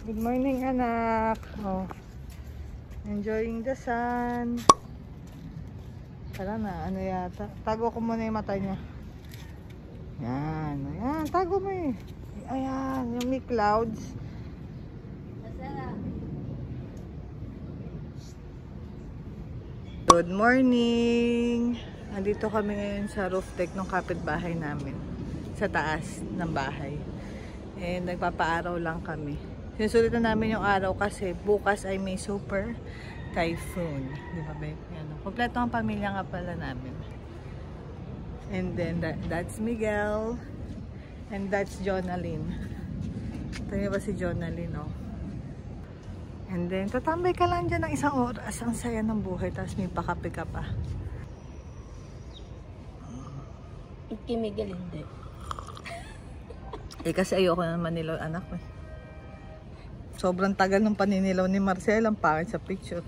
Good morning, anak. Oh. Enjoying the sun. Tara na, ano yata. Tago ko muna yung mata niya. Yan, ayan, tago mo eh. Ayan, yung may clouds. Good morning. Andito kami ngayon sa roof deck ng kapitbahay namin. Sa taas ng bahay. And nagpapaaraw lang kami. Sinusulit na namin yung araw kasi bukas ay may super typhoon. Di ba, babe? Yan. Kompleto ang pamilya nga pala namin. And then, that's Miguel. And that's Jonalyn. Ito niyo ba si Jonalyn, oh? And then, tatambay ka lang dyan ng isang oras. Ang saya ng buhay. Tapos may pakape ka pa. Kay Miguel hindi. Kasi ayoko na manilaw anak ko. Sobrang tagal ng paninilaw ni Marcel. Ang pangit sa picture.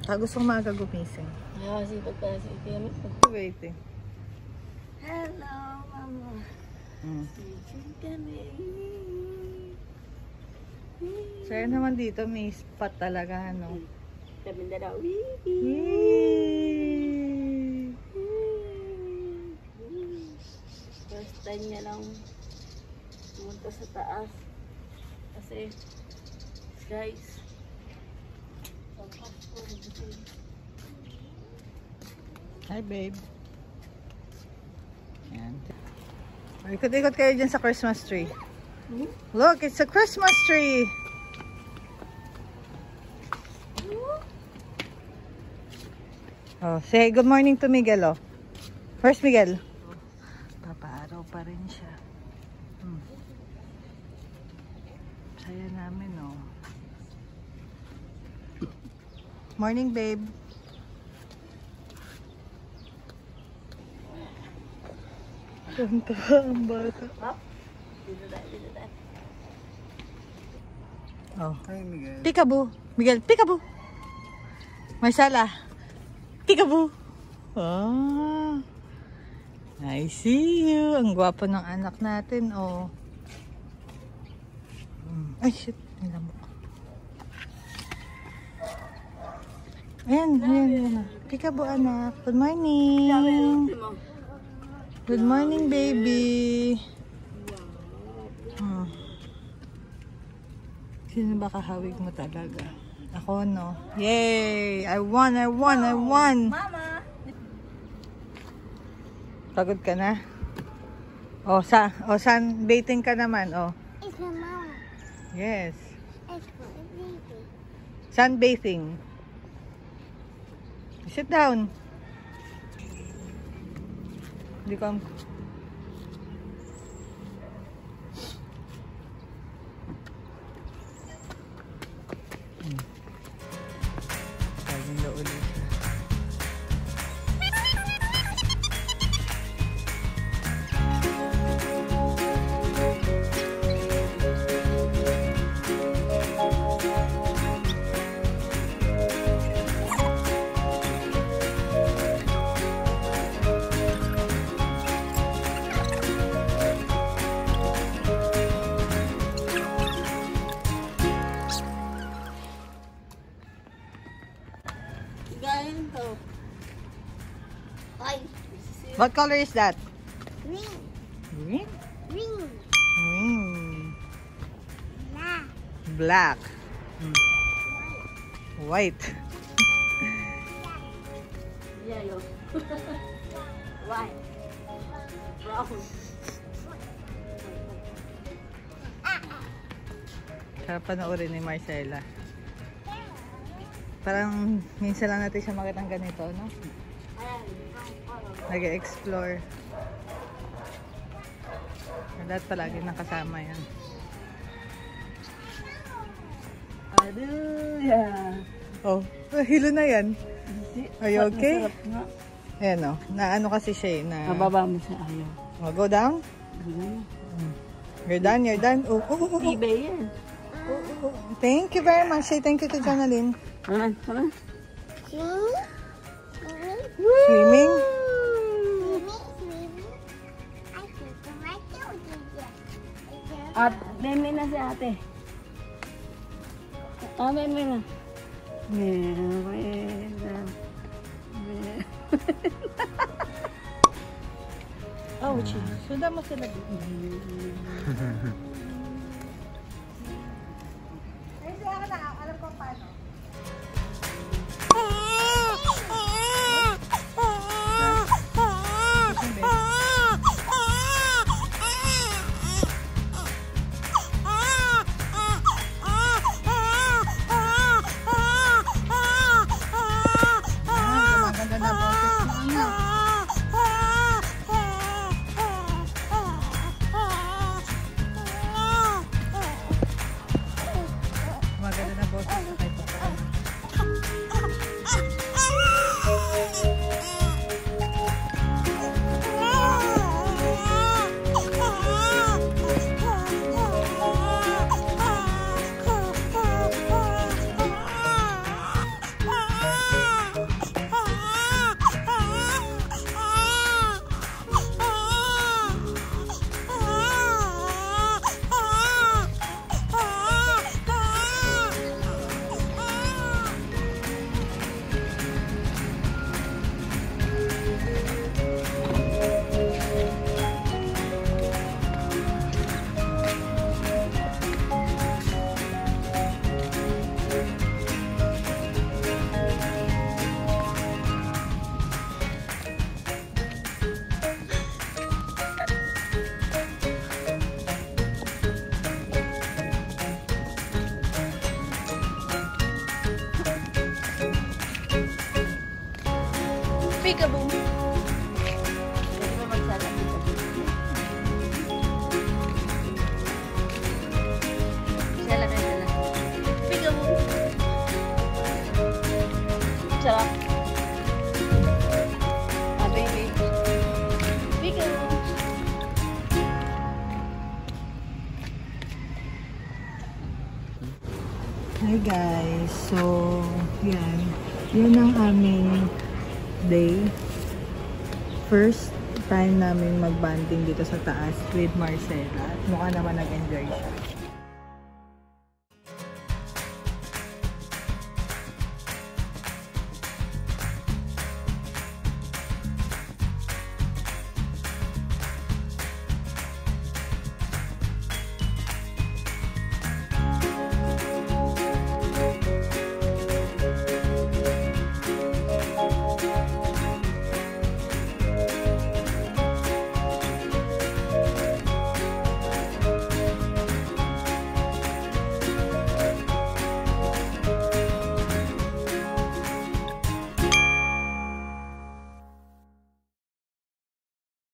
Gusto kong maaga gumising. Kasi pagpasok kami. Waiting. Hello, mama. Waiting kami. Saya naman dito. May spot talaga, ano. Kami na daw. First time niya lang pumunta sa taas. Kasi, guys, Hi, babe. Ayan. Ikot-ikot kayo dyan sa Christmas tree. Look, it's a Christmas tree. Oh, say good morning to Miguel, oh. Where's Miguel? Papaaraw pa rin siya. Saya namin, oh. Morning, babe. Punta ang bata. Oh. Hi, Miguel. Peekaboo. Miguel, peekaboo. Marcela. Peekaboo. Oh. I see you. Ang gwapo ng anak natin, oh. Ay, shit. Nilamok. Ayan, ayan. Peekaboo, anak. Good morning. Good morning, baby. Sino ba kahawig mo talaga? Ako, no? Yay! I won! I won! I won! Mama! Pagod ka na? Sunbathing ka naman, oh. It's my mama. Yes. It's for the baby. Sunbathing. Sit down. Hindi ko na ulit. What color is that? Green. Green? Green. Green. Black. Black. White. Yellow. White. Brown. Sarap panoorin ni Marcela. Parang minsan lang natin siya makitang ganito, no? Nag-explore. Lahat palagi nakasama yan. Yeah. Oh, hilo na yan. Are you okay? Masarap nga. Ayan, oh. Naano kasi siya, na... Mababa mo sa ayaw. Oh, go down. You're done, you're done. Oh. Ibay yan. Thank you very much. Say thank you to Jonalyn. Naman. Swimming? At meme na si ate. Ah, meme na. Meme na. Oh, sundan mo sila dito. Ay, siya ka na. Alam ko paano. Maganda na boses sa kahit pa paano. Peekaboo. Pwede ba magsala dito? Sala kayo sala. Peekaboo. Sarap. Ah, baby. Peekaboo. Hi guys, so yan, yun ang aming day. First time namin mag-banding dito sa taas with Marcela. Mukha naman nag-enjoy siya.